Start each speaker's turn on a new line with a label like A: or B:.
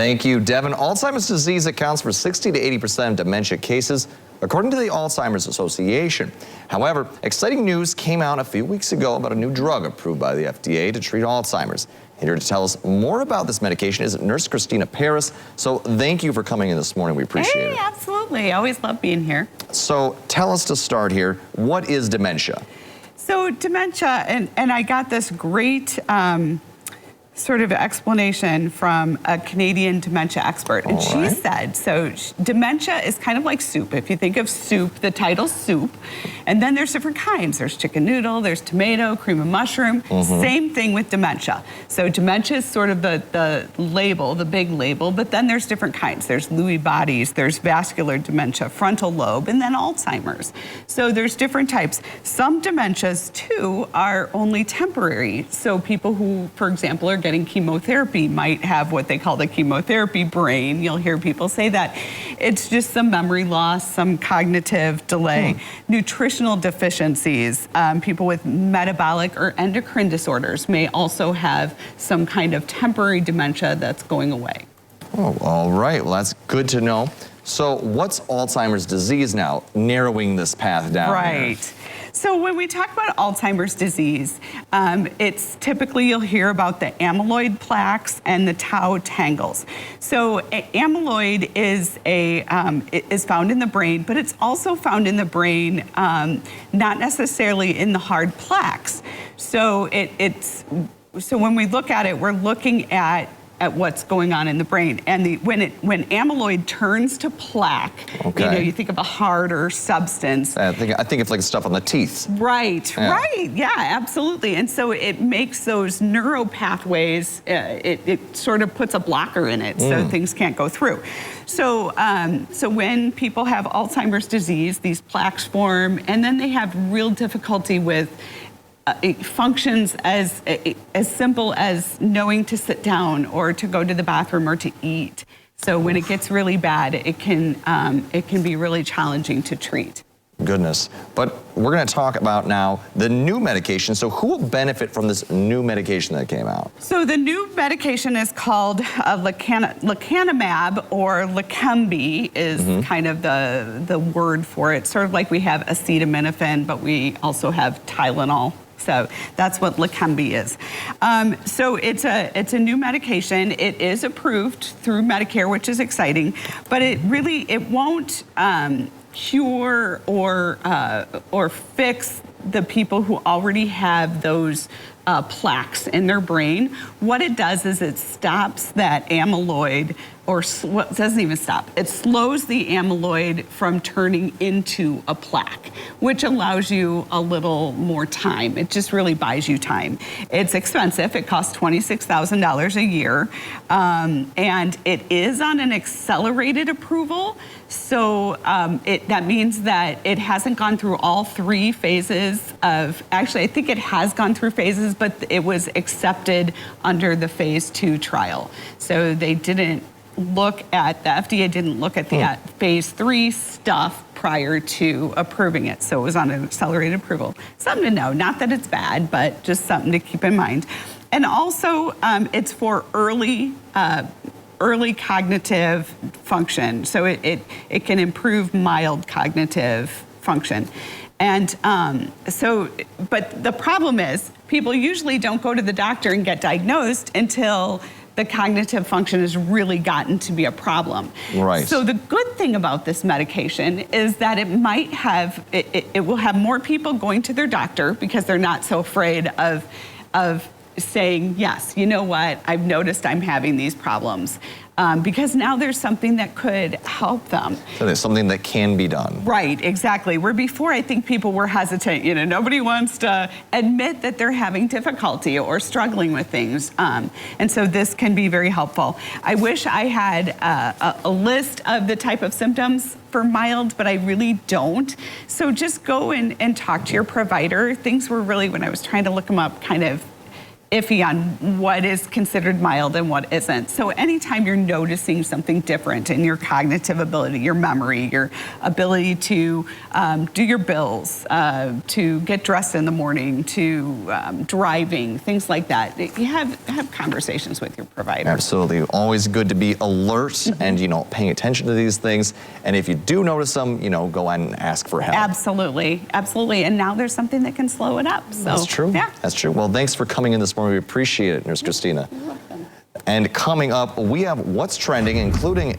A: Thank you, Devin. Alzheimer's disease accounts for 60 to 80% of dementia cases, according to the Alzheimer's Association. However, exciting news came out a few weeks ago about a new drug approved by the FDA to treat Alzheimer's. Here to tell us more about this medication is Nurse Christina Paris. So thank you for coming in this morning. We appreciate it.
B: Hey, absolutely. I always love being here.
A: So tell us to start here, what is dementia?
B: So dementia, and I got this great sort of explanation from a Canadian dementia expert. And she said, so dementia is kind of like soup. If you think of soup, the title's soup. And then there's different kinds. There's chicken noodle, there's tomato, cream of mushroom. Same thing with dementia. So dementia is sort of the label, the big label, but then there's different kinds. There's Lewy bodies, there's vascular dementia, frontal lobe, and then Alzheimer's. So there's different types. Some dementias too are only temporary. So people who, for example, are getting chemotherapy might have what they call the chemotherapy brain. You'll hear people say that. It's just some memory loss, some cognitive delay, nutritional deficiencies. People with metabolic or endocrine disorders may also have some kind of temporary dementia that's going away.
A: Oh, all right. Well, that's good to know. So what's Alzheimer's disease now, narrowing this path down?
B: Right. Here? So when we talk about Alzheimer's disease, it's typically you'll hear about the amyloid plaques and the tau tangles. So amyloid is found in the brain, but it's also found in the brain, not necessarily in the hard plaques. So so when we look at it, we're looking at what's going on in the brain. And when amyloid turns to plaque, you know, you think of a harder substance.
A: I think it's like stuff on the teeth.
B: Right, yeah, absolutely. And so it makes those neural pathways, it sort of puts a blocker in it so things can't go through. So, so when people have Alzheimer's disease, these plaques form, and then they have real difficulty with functions as simple as knowing to sit down or to go to the bathroom or to eat. So when it gets really bad, it can be really challenging to treat.
A: Goodness. But we're going to talk about now the new medication. So who will benefit from this new medication that came out?
B: So the new medication is called lecanemab, or Leqembi is kind of the word for it. Sort of like we have acetaminophen, but we also have Tylenol. So that's what Leqembi is. So it's a new medication. It is approved through Medicare, which is exciting, but it won't cure or fix the people who already have those plaques in their brain. What it does is it stops that amyloid, or it doesn't even stop. It slows the amyloid from turning into a plaque, which allows you a little more time. It just really buys you time. It's expensive. It costs $26,000 a year, and it is on an accelerated approval. So that means that it hasn't gone through all 3 phases of, actually I think it has gone through phases, but it was accepted under the phase 2 trial. So they didn't look at, the FDA didn't look at the phase 3 stuff prior to approving it. So it was on an accelerated approval. Something to know, not that it's bad, but just something to keep in mind. And also it's for early cognitive function. So it can improve mild cognitive function. And but the problem is people usually don't go to the doctor and get diagnosed until the cognitive function has really gotten to be a problem.
A: Right.
B: So the good thing about this medication is that it might have, it will have more people going to their doctor because they're not so afraid of saying, yes, you know what, I've noticed I'm having these problems. Because now there's something that could help them.
A: So there's something that can be done.
B: Right, exactly. Where before I think people were hesitant, you know, nobody wants to admit that they're having difficulty or struggling with things. And so this can be very helpful. I wish I had a list of the type of symptoms for mild, but I really don't. So just go and talk to your provider. Things were really, when I was trying to look them up, kind of iffy on what is considered mild and what isn't. So anytime you're noticing something different in your cognitive ability, your memory, your ability to do your bills, to get dressed in the morning, to driving, things like that, you have conversations with your provider.
A: Absolutely. Always good to be alert and, paying attention to these things. And if you do notice them, go ahead and ask for help.
B: Absolutely. Absolutely. And now there's something that can slow it up. So,
A: that's true.
B: Yeah.
A: That's true. Well, thanks for coming in this morning. We appreciate it, Nurse Christina.
B: You're welcome.
A: And coming up, we have What's Trending, including